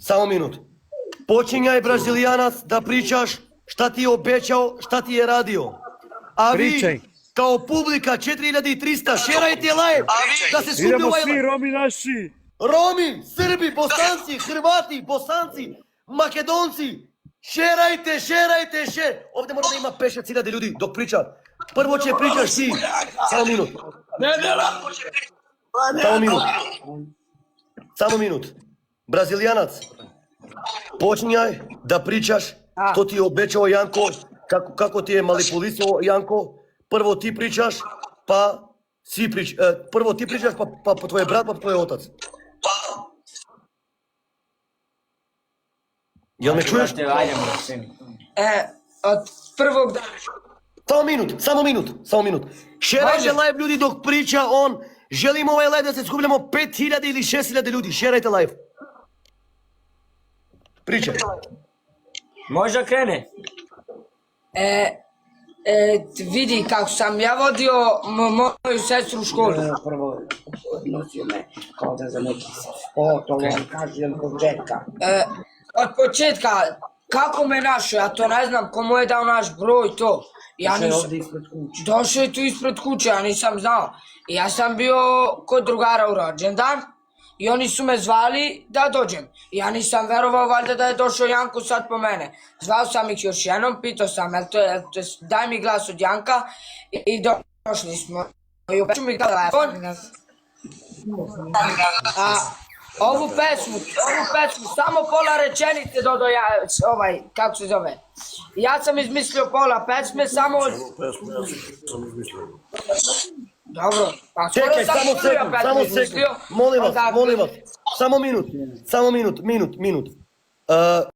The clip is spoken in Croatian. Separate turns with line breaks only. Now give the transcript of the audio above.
Samo minut. Počinjaj Brazilijanac da pričaš šta ti je obećao, šta ti je radio. A
Pričaj.
vi, kao publika 4300, šerajte live da se skuplju
Idemo
ovaj
svi, Romi naši.
Romi, Srbi, Bosanci, Hrvati, Bosanci, Makedonci, šerajte. Ovdje mora da ima 5.000 ljudi dok priča. Prvo će pričaš ti. Samo minut. Samo minut. Brazilijanac, počinjaj da pričaš što ti je obećao Janko, kako ti je manipulisao Janko. Prvo ti pričaš, pa svi prvo ti pričaš, pa tvoj brat, pa tvoj otac. Jel me čuješ?
Od prvog dana.
Samo minut. Šerajte live ljudi dok priča on. Želimo ovaj live da se skupljamo 5.000 ili 6.000 ljudi. Šerajte live. Pričaj.
Možda krene? Vidi kako sam ja vodio moju sestru u školu.
Prvo odnosio me kao da za neki sport, ovo vam kažem od početka.
Od početka, kako me našao, ja to ne znam, komu je dao naš broj, to. Došao je tu ispred kuće, ja nisam znao. Ja sam bio kod drugara u rođendan i oni su me zvali da dođem. Ja nisam verovao valjda da je došao Janko sad po mene. Zvao sam ih još jednom, pitao sam, daj mi glas od Janka i došli smo. I obeću mi telefon. Ovu pesmu, samo pola rečenice dodao ja, kako se zove. Ja sam izmislio pola pesme, samo... Dobro, pa skoro sam
samo sekund, molim vas, samo minut.